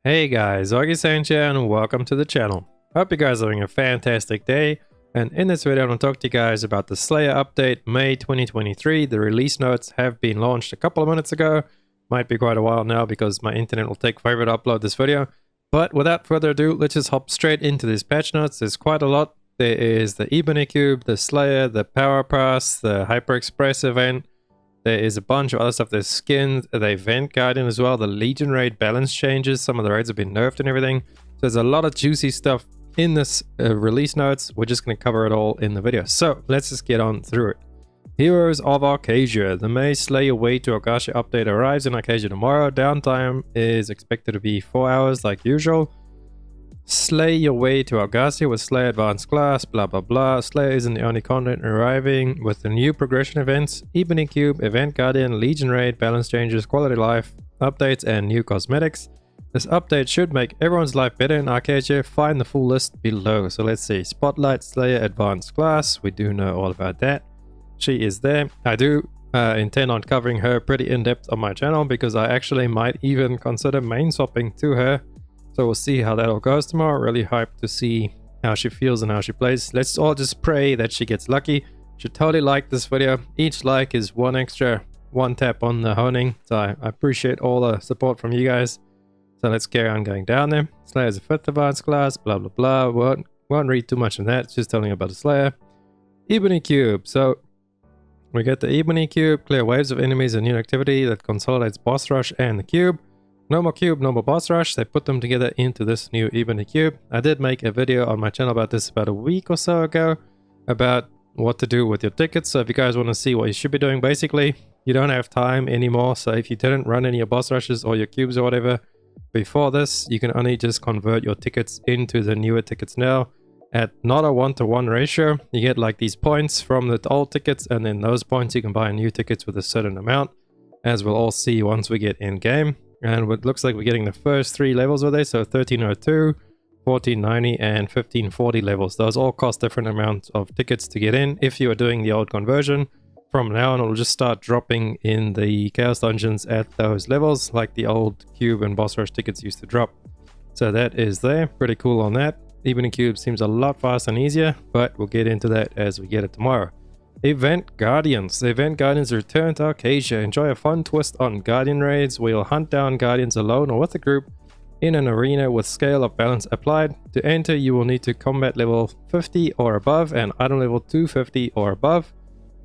Hey guys, Augiesaint here and welcome to the channel. Hope you guys are having a fantastic day, and in this video I'm going to talk to you guys about the Slayer update May 2023. The release notes have been launched a couple of minutes ago. Might be quite a while now because my internet will take forever to upload this video. But without further ado, let's just hop straight into these patch notes. There's quite a lot. There is the Ebony Cube, the Slayer, the POWERPASS, the Hyper Express event. There is a bunch of other stuff. There's skins, the event guardian as well, the Legion raid balance changes. Some of the raids have been nerfed and everything. So there's a lot of juicy stuff in this release notes. We're just going to cover it all in the video. So let's just get on through it. Heroes of Augiesaint. The May Slayer Way to Augiesaint update arrives in Augiesaint tomorrow. Downtime is expected to be 4 hours like usual. Slay your way to Augiesaint with Slayer Advanced Class, blah blah blah. Slayer isn't the only content arriving with the new progression events, Ebony Cube, Event Guardian, Legion Raid, balance changes, quality life, updates, and new cosmetics. This update should make everyone's life better in Augiesaint. Find the full list below. So let's see. Spotlight Slayer Advanced Class. We do know all about that. She is there. I do intend on covering her pretty in-depth on my channel because I actually might even consider main swapping to her. So we'll see how that all goes tomorrow. Really hyped to see how she feels and how she plays. Let's all just pray that she gets lucky. Should totally like this video. Each like is one tap on the honing. So I appreciate all the support from you guys. So let's carry on going down there. Slayer is a 5th advanced class, blah blah blah. Won't read too much on that. It's just telling you about the Slayer. Ebony Cube. So we get the Ebony Cube. Clear waves of enemies and new activity that consolidates boss rush and the cube. No more cube, no more boss rush. They put them together into this new Ebony Cube. I did make a video on my channel about this about a week or so ago about what to do with your tickets. So if you guys want to see what you should be doing, basically you don't have time anymore. So if you didn't run any of your boss rushes or your cubes or whatever before this, you can only just convert your tickets into the newer tickets now at not a 1-to-1 ratio. You get like these points from the old tickets, and then those points you can buy new tickets with a certain amount, as we'll all see once we get in game. And it looks like we're getting the first 3 levels with it. So 1302, 1490, and 1540 levels. Those all cost different amounts of tickets to get in. If you are doing the old conversion, from now on it'll just start dropping in the Chaos Dungeons at those levels, like the old Cube and Boss Rush tickets used to drop. So that is there. Pretty cool on that. Ebony Cube seems a lot faster and easier, but we'll get into that as we get it tomorrow. Event Guardians. The Event Guardians return to Augiesaint. Enjoy a fun twist on Guardian raids where you'll hunt down Guardians alone or with a group in an arena with scale of balance applied. To enter, you will need to combat level 50 or above and item level 250 or above.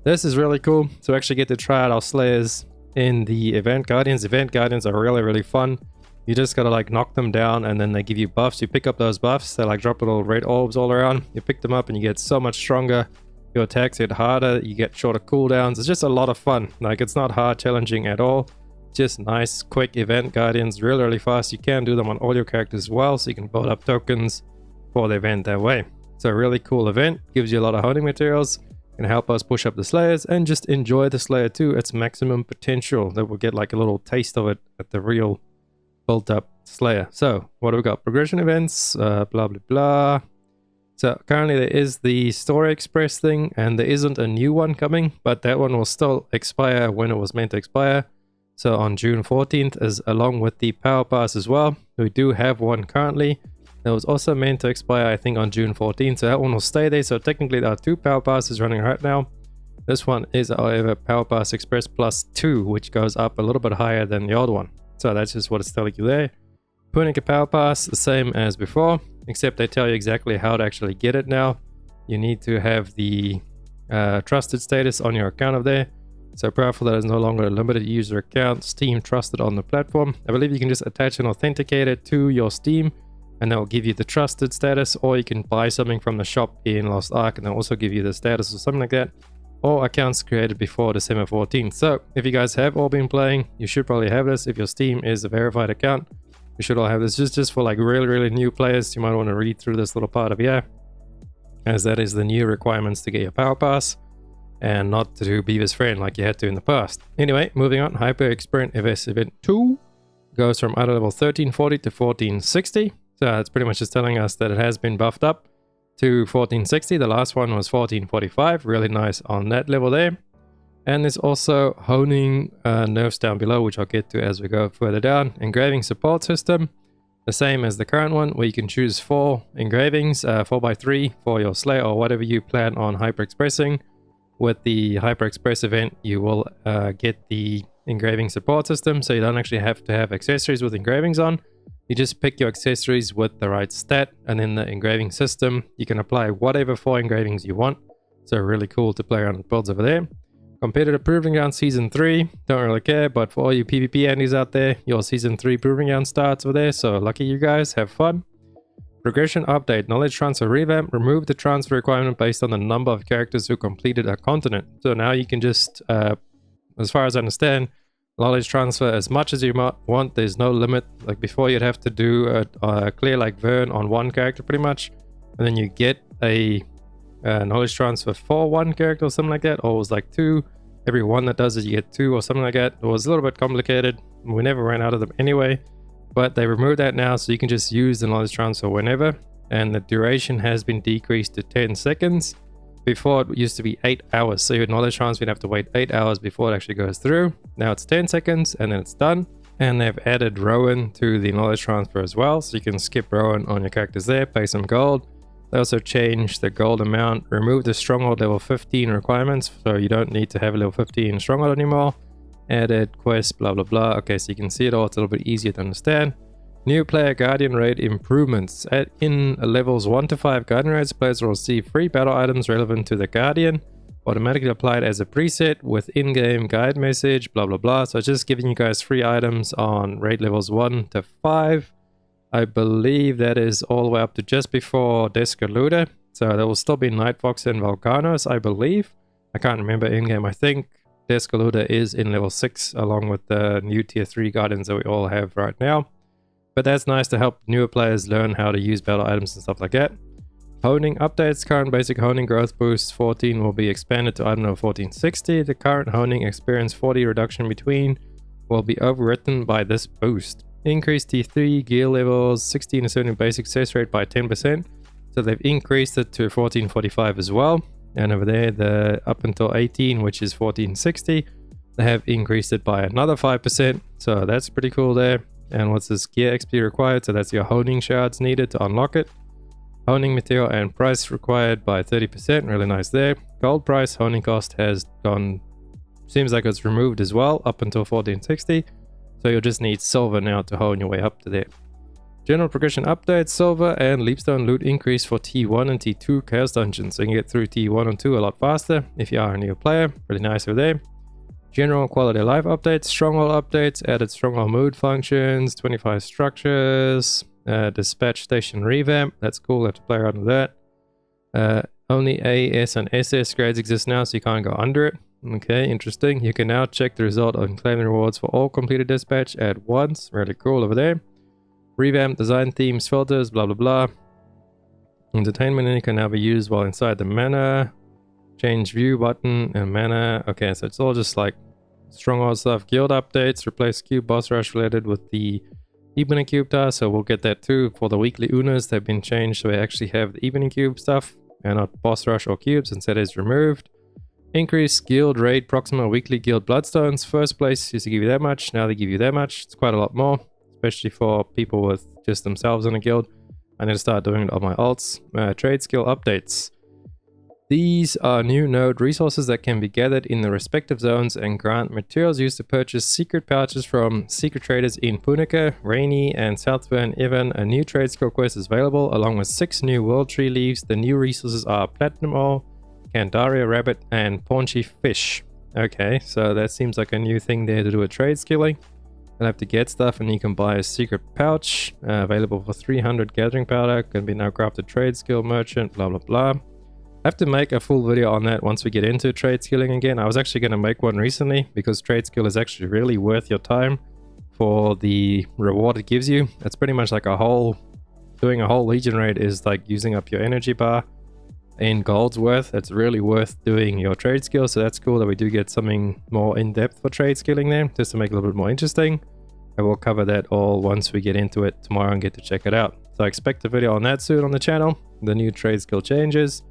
This is really cool. So we actually get to try out our Slayers in the Event Guardians. Event Guardians are really fun. You just gotta like knock them down and then they give you buffs. You pick up those buffs. They like drop little red orbs all around. You pick them up and you get so much stronger. Your attacks hit harder, you get shorter cooldowns. It's just a lot of fun. Like, it's not hard challenging at all. Just nice, quick Event Guardians, really fast. You can do them on all your characters as well, so you can build up tokens for the event that way. So a really cool event, gives you a lot of honing materials, can help us push up the Slayers and just enjoy the Slayer to its maximum potential. That we'll get like a little taste of it at the real built up Slayer. So what do we got? Progression events, blah blah blah. So currently there is the Story Express thing, and there isn't a new one coming, but that one will still expire when it was meant to expire. So on June 14th, is along with the POWERPASS as well. We do have one currently that was also meant to expire, I think, on June 14th. So that one will stay there. So technically there are 2 POWERPASSes running right now. This one is, however, POWERPASS Express Plus 2, which goes up a little bit higher than the old one. So that's just what it's telling you there. Punica POWERPASS, the same as before, except they tell you exactly how to actually get it now. You need to have the trusted status on your account of there. So powerful that is no longer a limited user account, Steam trusted on the platform. I believe you can just attach an authenticator to your Steam and that will give you the trusted status, or you can buy something from the shop in Lost Ark and they'll also give you the status or something like that. Or accounts created before December 14th. So if you guys have all been playing, you should probably have this. If your Steam is a verified account, we should all have this. Just for like really new players, you might want to read through this little part of here, as that is the new requirements to get your POWERPASS and not to do Beaver's Friend like you had to in the past. Anyway, moving on. Hyper Express Event 2 goes from item level 1340 to 1460. So it's pretty much just telling us that it has been buffed up to 1460. The last one was 1445. Really nice on that level there. And there's also honing nerfs down below, which I'll get to as we go further down. Engraving support system. the same as the current one, where you can choose 4 engravings, 4x3 for your Slayer or whatever you plan on hyper expressing. With the hyper express event, you will get the engraving support system, so you don't actually have to have accessories with engravings on. You just pick your accessories with the right stat, and in the engraving system you can apply whatever 4 engravings you want. So really cool to play around with builds over there. Competitive Proving Ground Season 3, don't really care, but for all you PvP Andies out there, your Season 3 Proving Ground starts over there, so lucky you guys, have fun. Regression update, knowledge transfer revamp, remove the transfer requirement based on the number of characters who completed a continent. So now you can just, as far as I understand, knowledge transfer as much as you want, there's no limit. Like before you'd have to do a clear like Vern on 1 character pretty much, and then you get a knowledge transfer for 1 character or something like that, or it was like 2. Every one that does it you get 2 or something like that. It was a little bit complicated, we never ran out of them anyway, but they removed that now, so you can just use the knowledge transfer whenever, and the duration has been decreased to 10 seconds. Before it used to be 8 hours, so your knowledge transfer you'd have to wait 8 hours before it actually goes through. Now it's 10 seconds and then it's done. And they've added Rowan to the knowledge transfer as well, so you can skip Rowan on your characters there, pay some gold. They also changed the gold amount, removed the stronghold level 15 requirements, so you don't need to have a level 15 stronghold anymore. Added quest, blah blah blah. Okay, so you can see it all, it's a little bit easier to understand. New player guardian raid improvements. In levels 1 to 5 guardian raids, players will receive free battle items relevant to the guardian, automatically applied as a preset with in-game guide message, blah blah blah. So just giving you guys free items on raid levels 1 to 5. I believe that is all the way up to just before Descaluda. So there will still be Nightfox and Volcanos, I believe. I can't remember in-game. I think Descaluda is in level 6 along with the new tier 3 guardians that we all have right now. But that's nice to help newer players learn how to use battle items and stuff like that. Honing updates. Current basic honing growth boost 14 will be expanded to item level 1460. The current honing experience 40 reduction between will be overwritten by this boost. Increase T3 gear levels 16 to 17 basic success rate by 10%. So they've increased it to 1445 as well. And over there, the up until 18, which is 1460, they have increased it by another 5%. So that's pretty cool there. And what's this? Gear XP required, so that's your honing shards needed to unlock it. Honing material and price required by 30%, really nice there. Gold price, honing cost has gone, seems like it's removed as well, up until 1460. So you'll just need silver now to hone your way up to there. General progression updates, silver and leapstone loot increase for T1 and T2 chaos dungeons. So you can get through T1 and 2 a lot faster if you are a new player, really nice over there. General quality of life updates, stronghold updates, added stronghold mood functions, 25 structures, dispatch station revamp, that's cool, I have to play around with that. Only A, S and SS grades exist now, so you can't go under it. Okay, interesting. You can now check the result and claim the rewards for all completed dispatch at once, really cool over there. Revamp design themes, filters, blah blah blah. Entertainment menu can now be used while inside the mana. Change view button and mana. Okay, so it's all just like stronghold stuff. Guild updates, replace cube boss rush related with the Ebony Cube task, so we'll get that too. For the weekly Unas, they've been changed so we actually have the Ebony Cube stuff and not boss rush or cubes, instead is removed. Increase guild raid proximal weekly guild bloodstones. First place used to give you that much, now they give you that much. It's quite a lot more, especially for people with just themselves in a guild. I need to start doing it on my alts. Trade skill updates. These are new node resources that can be gathered in the respective zones and grant materials used to purchase secret pouches from secret traders in Punica, Rainy, and Southburn. Even a new trade skill quest is available along with 6 new world tree leaves. The new resources are Platinum Ore, Candaria Rabbit, and Paunchy Fish. Okay, so that seems like a new thing there to do with trade skilling. You'll have to get stuff and you can buy a secret pouch available for 300 gathering powder. Can be now crafted trade skill merchant, blah blah blah. I have to make a full video on that once we get into trade skilling again. I was actually going to make one recently because trade skill is actually really worth your time for the reward it gives you. It's pretty much like doing a whole legion raid is like using up your energy bar in gold's worth. It's really worth doing your trade skill, so that's cool that we do get something more in depth for trade skilling there, just to make it a little bit more interesting. I will cover that all once we get into it tomorrow and get to check it out. So I expect a video on that soon on the channel. The new trade skill changes.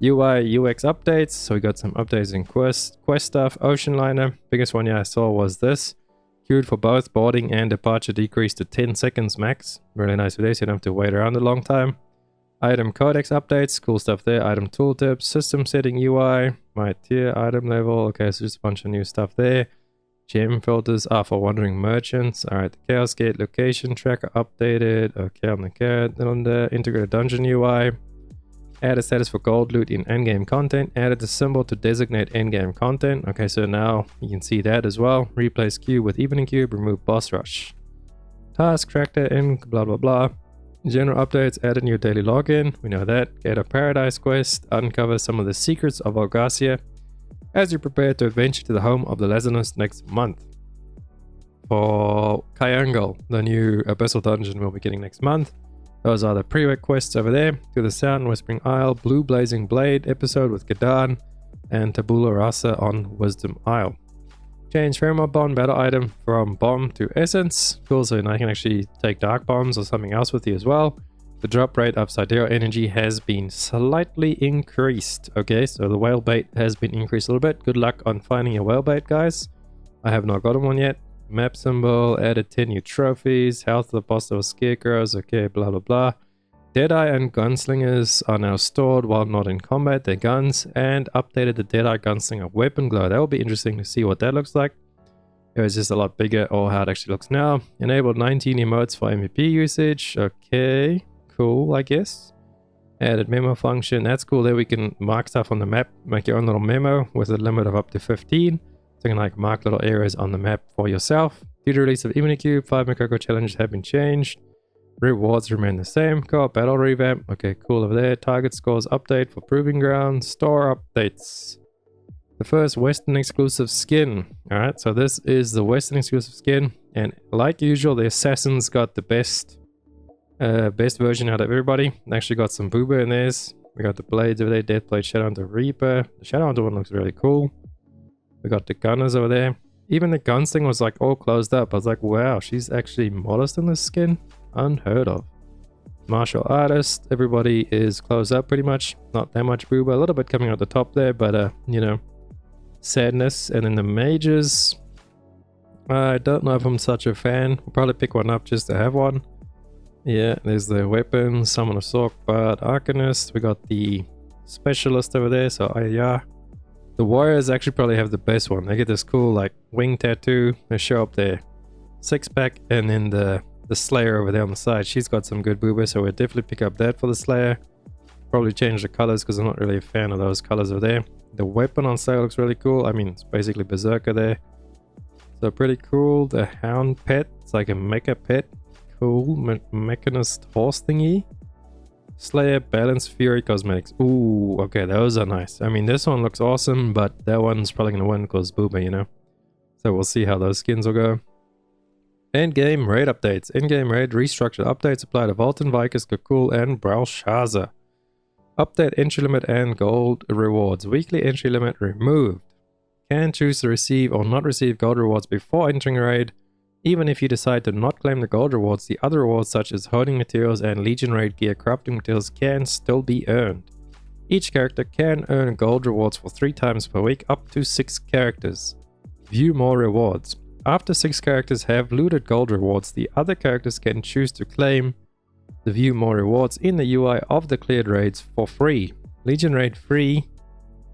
UI UX updates, so we got some updates in quest stuff. Ocean liner, biggest one I saw was this Queued for both boarding and departure decreased to 10 seconds max. Really nice for this, you don't have to wait around a long time. Item codex updates, cool stuff there. Item tooltips, system setting UI, my tier, item level. Okay, so just a bunch of new stuff there. Gem filters are for wandering merchants. Alright, the Chaos Gate location tracker updated. Okay, on the cat, on the integrated dungeon UI. Added status for gold loot in endgame content. Added the symbol to designate endgame content. Okay, so now you can see that as well. Replace cube with Ebony Cube. Remove boss rush. Task tractor in blah blah blah. General updates. Added new daily login. We know that. Get a paradise quest. Uncover some of the secrets of Augiesaint as you prepare to adventure to the home of the Lazarus next month. For Kyangle, the new abyssal dungeon we'll be getting next month. Those are the prereq quests over there. To the South, Whispering Isle, Blue Blazing Blade episode with Gadan, and Tabula Rasa on Wisdom Isle. Change Pheromone Bomb battle item from Bomb to Essence. Cool, so now you can actually take Dark Bombs or something else with you as well. The drop rate of Sidereal Energy has been slightly increased. Okay, so the whale bait has been increased a little bit. Good luck on finding a whale bait, guys. I have not gotten one yet. Map symbol, added 10 new trophies, health of the boss of scarecrows, okay, blah blah blah. Deadeye and gunslingers are now stored while not in combat, their guns, and updated the Deadeye gunslinger weapon glow. That will be interesting to see what that looks like. It was just a lot bigger, or how it actually looks now. Enabled 19 emotes for MVP usage, okay, cool, I guess. Added memo function, that's cool, there we can mark stuff on the map, make your own little memo with a limit of up to 15. So you can like mark little areas on the map for yourself. Due to release of Ebony Cube, 5 Makoko challenges have been changed. Rewards remain the same. Co-op battle revamp. Okay, cool over there. Target scores update for Proving Ground. Store updates. The first Western exclusive skin. Alright, so this is the Western exclusive skin. And like usual, the Assassins got the best version out of everybody. Actually got some Booba in theirs. We got the blades over there. Deathblade, Shadowhunter, Reaper. The Shadowhunter one looks really cool. We got the gunners over there. Even the guns thing was like all closed up. I was like, wow, she's actually modest in this skin. Unheard of. Martial artist. Everybody is closed up pretty much. Not that much booba. A little bit coming out the top there, but you know, sadness. And then the mages. I don't know if I'm such a fan. We'll probably pick one up just to have one. Yeah, there's the weapons. Summon of Sork, Bard, Arcanist. We got the specialist over there. So yeah. The warriors actually probably have the best one. They get this cool like wing tattoo. They show up their 6-pack, and then the Slayer over there on the side. She's got some good booba, so we'll definitely pick up that for the Slayer. Probably change the colors because I'm not really a fan of those colors over there. The weapon on sale looks really cool. I mean, it's basically Berserker there. So pretty cool. The Hound pet. It's like a mecha pet. Cool. Mechanist horse thingy. Slayer Balance Fury Cosmetics. Ooh, okay, those are nice. I mean, this one looks awesome, but that one's probably going to win because booba, you know. So we'll see how those skins will go. Endgame raid updates. Endgame raid restructured updates apply to Volton, Vikers, Kakul, and Bralshaza. Update entry limit and gold rewards. Weekly entry limit removed. Can choose to receive or not receive gold rewards before entering a raid. Even if you decide to not claim the gold rewards, the other rewards such as hoarding materials and Legion raid gear crafting materials can still be earned. Each character can earn gold rewards for 3 times per week, up to 6 characters. View more rewards. After 6 characters have looted gold rewards, the other characters can choose to claim the view more rewards in the UI of the cleared raids for free. Legion raid free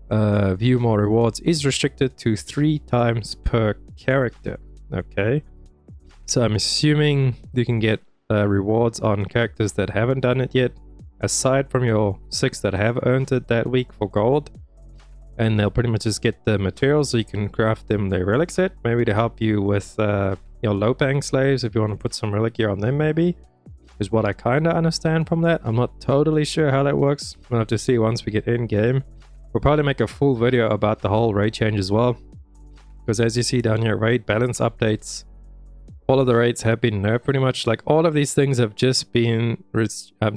view more rewards is restricted to 3 times per character. Okay. So I'm assuming you can get rewards on characters that haven't done it yet, aside from your 6 that have earned it that week for gold. And they'll pretty much just get the materials so you can craft them the relic set, maybe to help you with your low paying slaves if you want to put some relic gear on them maybe, is what I kind of understand from that. I'm not totally sure how that works. We'll have to see once we get in game. We'll probably make a full video about the whole raid change as well, because as you see down here, raid balance updates, all of the raids have been nerfed pretty much. Like all of these things have just been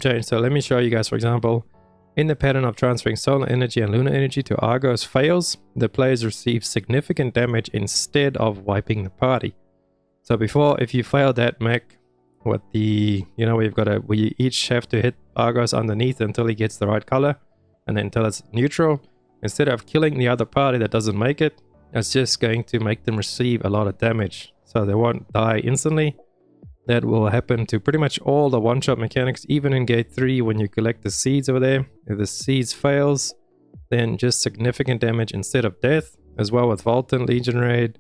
changed. So let me show you guys, for example, in the pattern of transferring solar energy and lunar energy to Argos fails, the players receive significant damage instead of wiping the party. So before, if you fail that mech with the, you know, we each have to hit Argos underneath until he gets the right color, and then until it's neutral, instead of killing the other party that doesn't make it, it's just going to make them receive a lot of damage. so they won't die instantly. That will happen to pretty much all the one-shot mechanics, even in gate 3 when you collect the seeds over there. If the seeds fails, then just significant damage instead of death, as well with Vulcan, Legion Raid,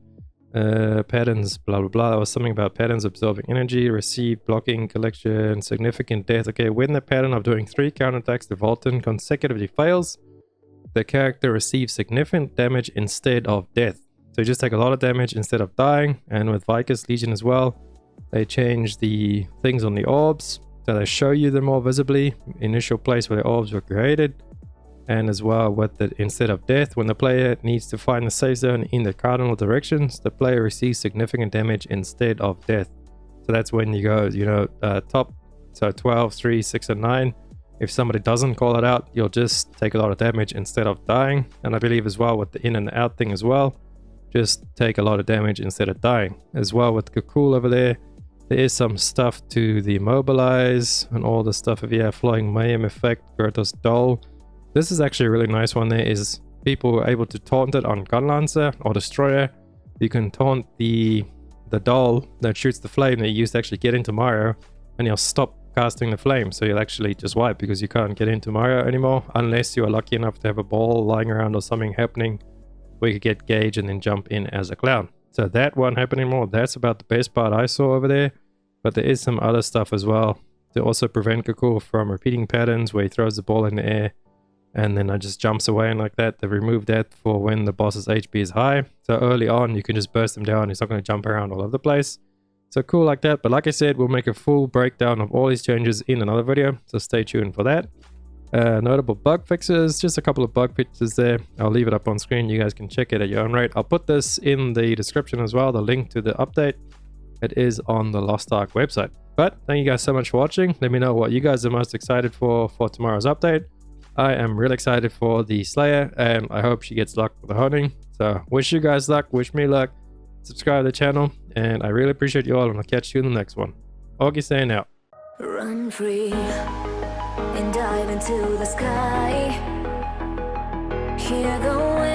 patterns, blah blah blah. There was something about patterns absorbing energy, receive, blocking, collection, significant death. Okay, when the pattern of doing 3 counterattacks to Vulcan consecutively fails, the character receives significant damage instead of death. So you just take a lot of damage instead of dying. And with Vicus Legion as well, they change the things on the orbs, so they show you them more visibly, initial place where the orbs were created. And as well with the instead of death, when the player needs to find the safe zone in the cardinal directions, the player receives significant damage instead of death. So that's when you go, you know, top, so 12, 3, 6 and 9. If somebody doesn't call it out, you'll just take a lot of damage instead of dying. And I believe as well with the in and out thing as well, just take a lot of damage instead of dying. As well with QOL over there, there is some stuff to the mobilize and all the stuff of, yeah, Flying Mayhem effect, Gertos Doll. This is actually a really nice one. There is people who are able to taunt it on Gun Lancer or Destroyer. You can taunt the doll that shoots the flame that you used to actually get into Mario, and you'll stop casting the flame, so you'll actually just wipe because you can't get into Mario anymore unless you are lucky enough to have a ball lying around or something happening where you could get Gauge and then jump in as a clown. So that won't happen anymore. That's about the best part I saw over there. But there is some other stuff as well to also prevent QOL from repeating patterns where he throws the ball in the air and then it just jumps away and like that. They removed that for when the boss's HP is high. So early on you can just burst him down. He's not going to jump around all over the place. So cool like that. But like I said, we'll make a full breakdown of all these changes in another video. So stay tuned for that. Notable bug fixes, just a couple of bug fixes there. I'll leave it up on screen. You guys can check it at your own rate. I'll put this in the description as well, the link to the update. It is on the Lost Ark website. But thank you guys so much for watching. Let me know what you guys are most excited for tomorrow's update. I am really excited for the Slayer, and I hope she gets luck with the hunting. So wish you guys luck, wish me luck. Subscribe to the channel, and I really appreciate you all, and I'll catch you in the next one. Augiesaint out. Run free and dive into the sky. Hear the wind.